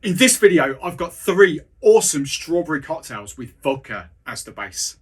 In this video, I've got 3 awesome strawberry cocktails with vodka as the base.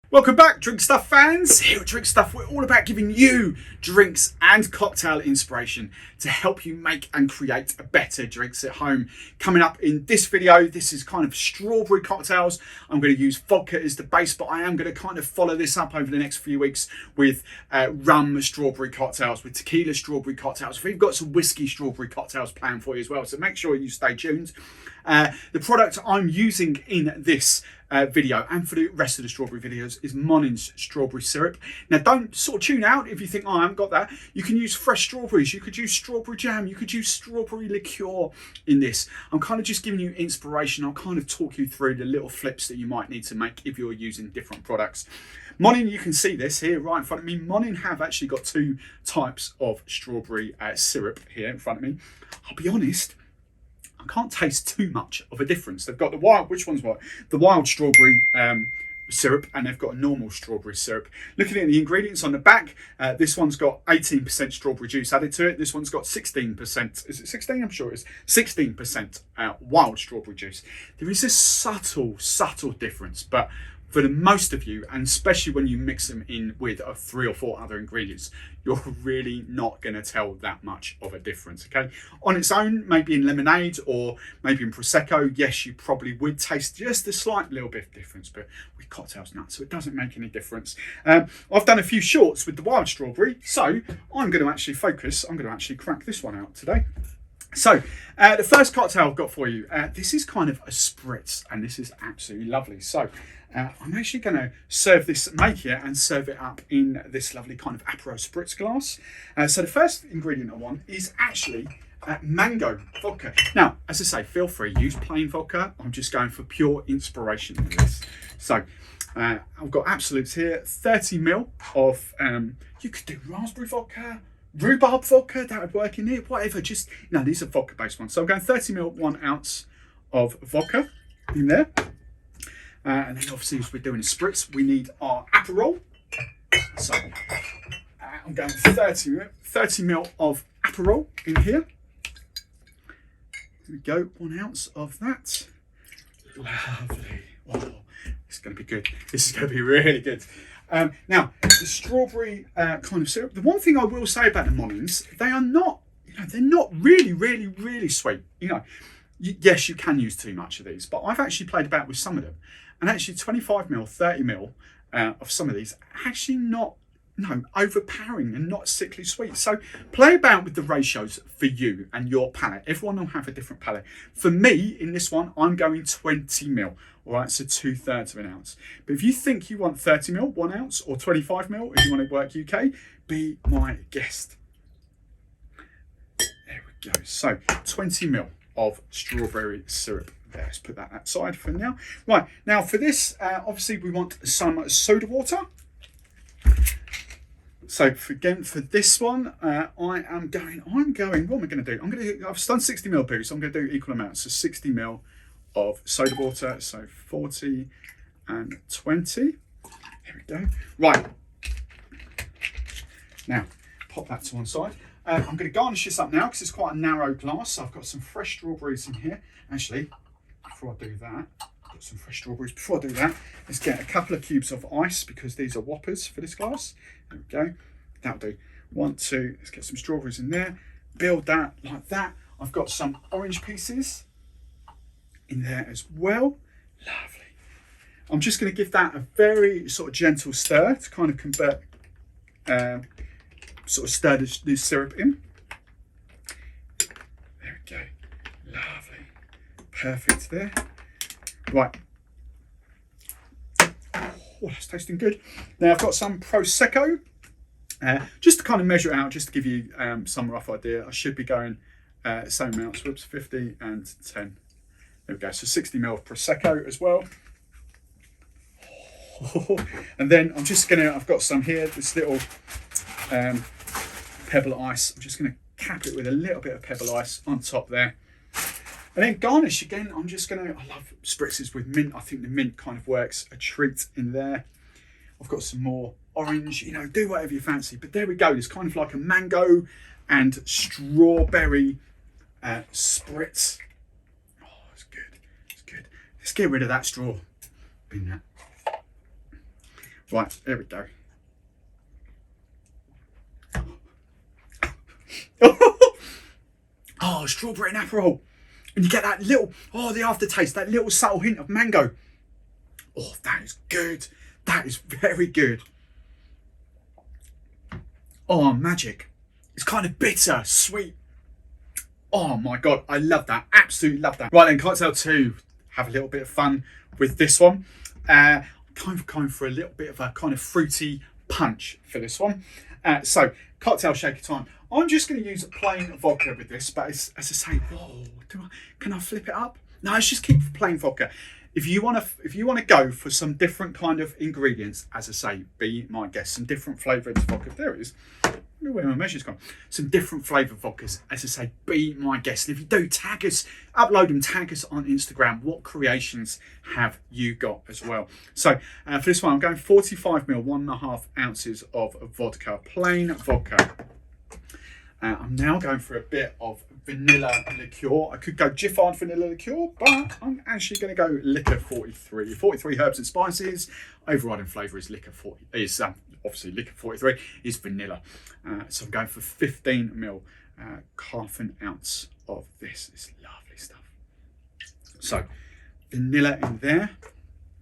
Welcome back, Drinkstuff fans. Here at Drinkstuff, we're all about giving you drinks and cocktail inspiration to help you make and create better drinks at home. Coming up in this video, this is kind of strawberry cocktails. I'm going to use vodka as the base, but I am going to kind of follow this up over the next few weeks with rum strawberry cocktails, with tequila strawberry cocktails. We've got some whiskey strawberry cocktails planned for you as well, so make sure you stay tuned. The product I'm using in this video and for the rest of the strawberry videos is Monin's Strawberry Syrup. Now don't sort of tune out if you think, oh, I haven't got that. You can use fresh strawberries, you could use strawberry jam, you could use strawberry liqueur in this. I'm kind of just giving you inspiration. I'll kind of talk you through the little flips that you might need to make if you're using different products. Monin, you can see this here right in front of me. Monin have actually got 2 types of strawberry syrup here in front of me. I'll be honest, I can't taste too much of a difference. They've got the wild, which one's what? The wild strawberry syrup, and they've got a normal strawberry syrup. Looking at the ingredients on the back, this one's got 18% strawberry juice added to it. This one's got 16%. Is it 16? I'm sure it's 16% wild strawberry juice. There is a subtle difference, but for the most of you, and especially when you mix them in with 3 or 4 other ingredients, you're really not going to tell that much of a difference, okay? On its own, maybe in lemonade or maybe in Prosecco, yes, you probably would taste just a slight little bit of difference, but with cocktails nuts, so it doesn't make any difference. I've done a few shorts with the wild strawberry, so I'm going to actually focus, I'm going to actually crack this one out today. So, the first cocktail I've got for you, this is kind of a spritz, and this is absolutely lovely. So, I'm actually going to serve this, make it and serve it up in this lovely kind of Aperol spritz glass. So the first ingredient I want is actually mango vodka. Now, as I say, feel free, use plain vodka. I'm just going for pure inspiration in this. So, I've got absolutes here, 30ml of, you could do raspberry vodka, rhubarb vodka, that would work in here, whatever, just, no, these are vodka based ones. So I'm going 30ml, 1 ounce of vodka in there. And then obviously as we're doing a spritz, we need our Aperol. So I'm going 30ml of Aperol in here. Here we go, 1 ounce of that. Lovely. Oh, it's going to be good. This is going to be really good. Now, the strawberry kind of syrup. The one thing I will say about the Monins, they are not, they're not really sweet. Yes, you can use too much of these, but I've actually played about with some of them, and actually 25ml, 30ml of some of these actually not overpowering and not sickly sweet. So play about with the ratios for you and your palate. Everyone will have a different palate. For me, in this one, I'm going 20ml. All right, so 2/3 of an ounce. But if you think you want 30ml, 1 ounce, or 25ml, if you want to work UK, be my guest. There we go. So 20ml of strawberry syrup. There, let's put that aside for now. Right, now for this, obviously we want some soda water. So again, for this one, I'm going, what am I going to do? I've done 60ml poo, so I'm going to do equal amounts. So 60ml of soda water, so 40 and 20. Here we go. Right. Now, pop that to one side. I'm going to garnish this up now because it's quite a narrow glass. So I've got some fresh strawberries in here. Actually, before I do that, I've got some fresh strawberries. Before I do that, let's get a couple of cubes of ice because these are whoppers for this glass. There we go. That'll do. 1, 2, let's get some strawberries in there. Build that like that. I've got some orange pieces in there as well. Lovely. I'm just going to give that a very sort of gentle stir to kind of convert, sort of stir this syrup in. There we go. Lovely. Perfect there. Right. Oh, that's tasting good. Now I've got some Prosecco. Just to kind of measure it out, just to give you some rough idea, I should be going same amounts, whoops, 50 and 10. There we go, so 60ml of Prosecco as well. And then I'm just gonna, I've got some here, this little pebble ice. I'm just gonna cap it with a little bit of pebble ice on top there. And then garnish again, I'm just gonna, I love spritzes with mint. I think the mint kind of works a treat in there. I've got some more orange, do whatever you fancy. But there we go, it's kind of like a mango and strawberry spritz. Oh, it's good. It's good. Let's get rid of that straw. Bin that. Right, there we go. Oh, strawberry and Aperol. And you get that little, the aftertaste, that little subtle hint of mango. Oh, that is good. That is very good. Oh, magic. It's kind of bitter, sweet. Oh my God, I love that. Absolutely love that. Right then, cocktail 2. Have a little bit of fun with this one. Kind of going for a little bit of a kind of fruity punch for this one. So, cocktail shaker time. I'm just going to use a plain vodka with this, but as I say, can I flip it up? No, let's just keep plain vodka. If you want to go for some different kind of ingredients, as I say, be my guest, some different flavoured vodka. There it is. Where my measure's gone. Some different flavoured vodkas, as I say, be my guest. And if you do, tag us, upload them, tag us on Instagram. What creations have you got as well? So for this one, I'm going 45ml, 1.5 ounces of vodka, plain vodka. I'm now going for a bit of vanilla liqueur. I could go Giffard vanilla liqueur, but I'm actually going to go liquor 43. 43 herbs and spices. Overriding flavour is liquor 40. Obviously liquor 43 is vanilla. So I'm going for 15ml, half an ounce of this. It's lovely stuff. So vanilla in there.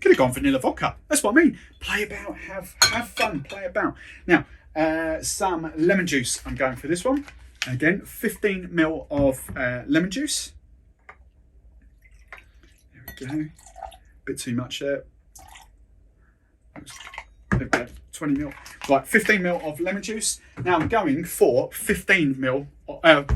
Could have gone vanilla vodka. That's what I mean. Play about, have fun, play about. Now, some lemon juice. I'm going for this one. Again, 15ml of lemon juice. There we go. Bit too much there. 20ml. Right, 15ml of lemon juice. Now I'm going for 15ml. I'm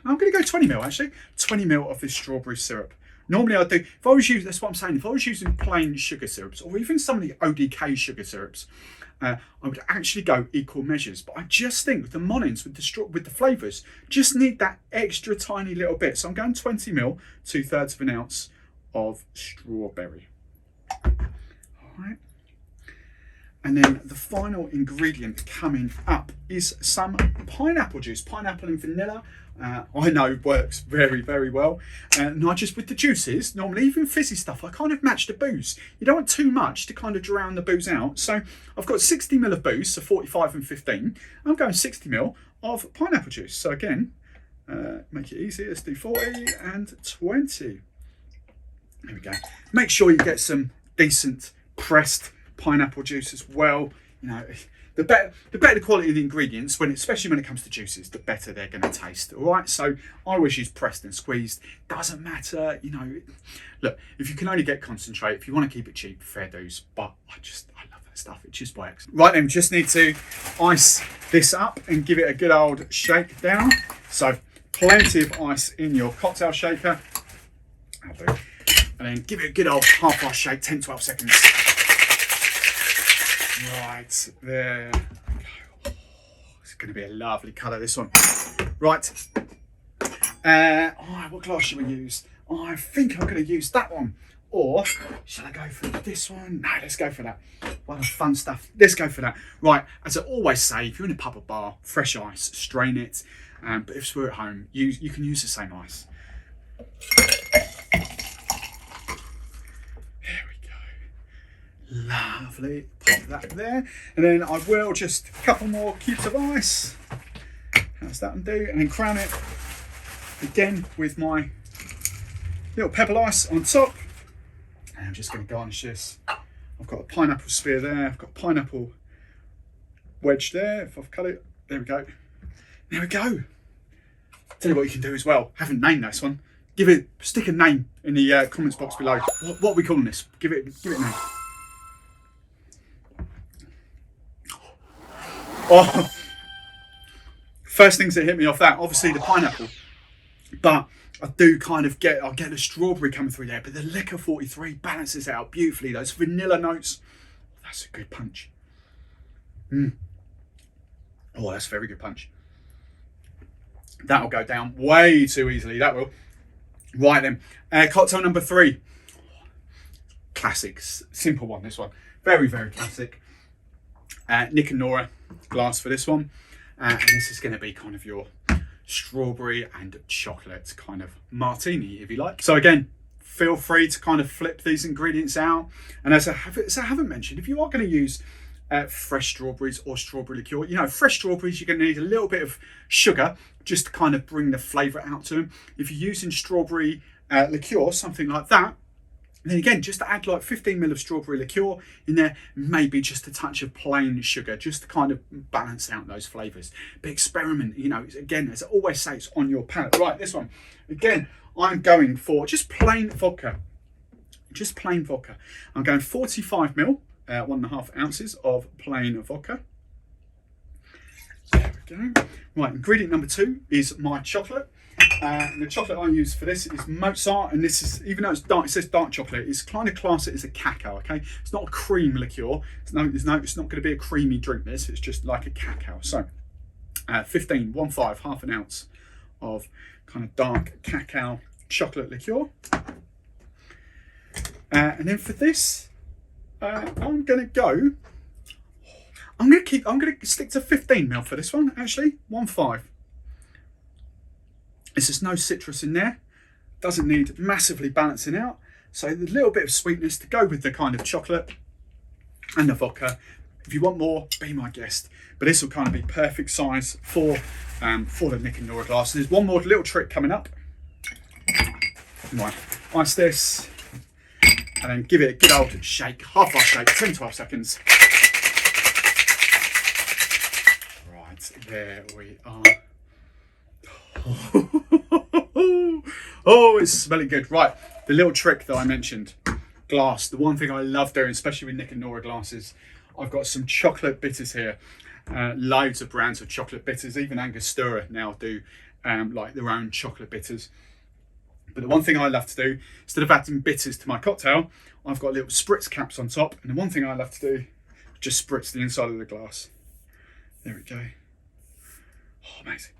going to go 20ml actually. 20ml of this strawberry syrup. Normally I do, if I was using, that's what I'm saying, if I was using plain sugar syrups or even some of the ODK sugar syrups, I would actually go equal measures. But I just think with the Monins, with the flavours, just need that extra tiny little bit. So I'm going 20ml, 2/3 of an ounce of strawberry. All right. And then the final ingredient coming up is some pineapple juice. Pineapple and vanilla, I know works very, very well. Not just with the juices, normally even fizzy stuff, I kind of match the booze. You don't want too much to kind of drown the booze out. So I've got 60ml of booze, so 45 and 15. I'm going 60ml of pineapple juice. So again, make it easy, let's do 40 and 20. There we go. Make sure you get some decent pressed pineapple juice as well. You know, the better the quality of the ingredients, especially when it comes to juices, the better they're going to taste. All right, so I always use pressed and squeezed. Doesn't matter, you know. Look, if you can only get concentrate, if you want to keep it cheap, fair dues. But I love that stuff. It just works. Right then, just need to ice this up and give it a good old shake down. So plenty of ice in your cocktail shaker. And then give it a good old half-ice shake, 10-12 seconds. Right, there we go. Oh, it's going to be a lovely colour, this one. Right. What glass should we use? I think I'm going to use that one. Or should I go for this one? No, let's go for that. What fun stuff. Let's go for that. Right, as I always say, if you're in a pub or bar, fresh ice, strain it. But if we're at home, you can use the same ice. Lovely, pop that there, and then I will just a couple more cubes of ice. How's that one do? And then crown it again with my little pebble ice on top. And I'm just going to garnish this. I've got a pineapple spear there. I've got a pineapple wedge there. If I've cut it, there we go. There we go. Tell you what you can do as well. I haven't named this one. Stick a name in the comments box below. What are we calling this? Give it a name. Oh, first things that hit me off that, obviously the pineapple, but I do kind of get the strawberry coming through there, but the liquor 43 balances it out beautifully. Those vanilla notes, that's a good punch. Oh, that's a very good punch. That'll go down way too easily, that will. Right then, cocktail number 3. Classic, simple one, this one. Very, very classic. Nick and Nora glass for this one. And this is going to be kind of your strawberry and chocolate kind of martini, if you like. So again, feel free to kind of flip these ingredients out. And as I haven't mentioned, if you are going to use fresh strawberries or strawberry liqueur, you know, fresh strawberries, you're going to need a little bit of sugar just to kind of bring the flavour out to them. If you're using strawberry liqueur, something like that, and then again, just to add like 15 ml of strawberry liqueur in there, maybe just a touch of plain sugar, just to kind of balance out those flavours. But experiment, you know, again, as I always say, it's on your palate. Right, this one, again, I'm going for just plain vodka. Just plain vodka. I'm going 45 ml, 1.5 ounces of plain vodka. There we go. Right, ingredient number 2 is my chocolate. And the chocolate I use for this is Mozart, and this is, even though it's dark, it says dark chocolate, it's kind of class it as a cacao, okay? It's not a cream liqueur. It's not going to be a creamy drink, this. It's just like a cacao. So, 15, half an ounce of kind of dark cacao chocolate liqueur. And then for this, I'm going to stick to 15 ml for this one, actually, 1.5. There's no citrus in there, doesn't need massively balancing out. So the little bit of sweetness to go with the kind of chocolate and the vodka. If you want more, be my guest. But this will kind of be perfect size for the Nick and Nora glass. There's one more little trick coming up. Right, ice this, and then give it a good old shake, half-bar shake, 10-12 seconds. Right, there we are. Oh, it's smelling good. Right, the little trick that I mentioned, glass. The one thing I love doing, especially with Nick and Nora glasses, I've got some chocolate bitters here. Loads of brands of chocolate bitters. Even Angostura now do like their own chocolate bitters. But the one thing I love to do, instead of adding bitters to my cocktail, I've got little spritz caps on top. And the one thing I love to do, just spritz the inside of the glass. There we go. Oh, amazing.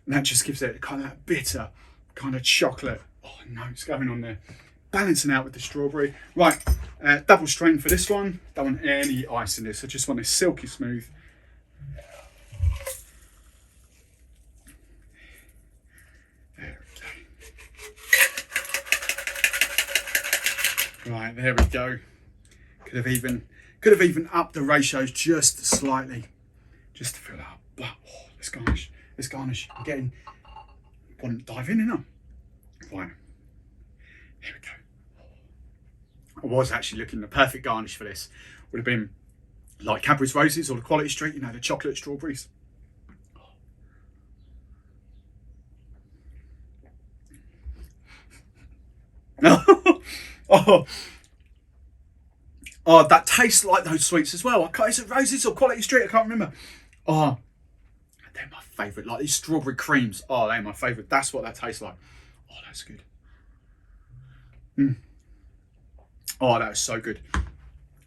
And that just gives it kind of that bitter, kind of chocolate. Oh, notes going on there. Balancing out with the strawberry. Right, double strain for this one. Don't want any ice in this. I just want it silky smooth. There we go. Right, there we go. Could have even upped the ratios just slightly, just to fill it up. But oh, let's garnish. Let's garnish. I'm getting. Want to dive in, innit? Right. Here we go. I was actually looking, the perfect garnish for this would have been like Cadbury's Roses or the Quality Street, you know, the chocolate strawberries. Oh, that tastes like those sweets as well. Is it Roses or Quality Street? I can't remember. Oh, they're my favourite. Like these strawberry creams. Oh, they're my favourite. That's what that tastes like. Oh, that's good. Oh, that is so good.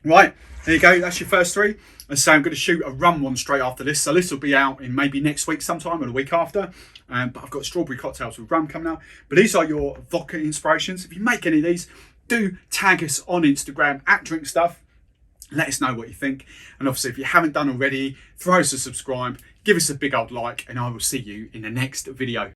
Right, there you go. That's your first 3. As I say, I'm going to shoot a rum one straight after this. So this will be out in maybe next week sometime or the week after. But I've got strawberry cocktails with rum coming out. But these are your vodka inspirations. If you make any of these, do tag us on Instagram at Drinkstuff. Let us know what you think. And obviously, if you haven't done already, throw us a subscribe, give us a big old like, and I will see you in the next video.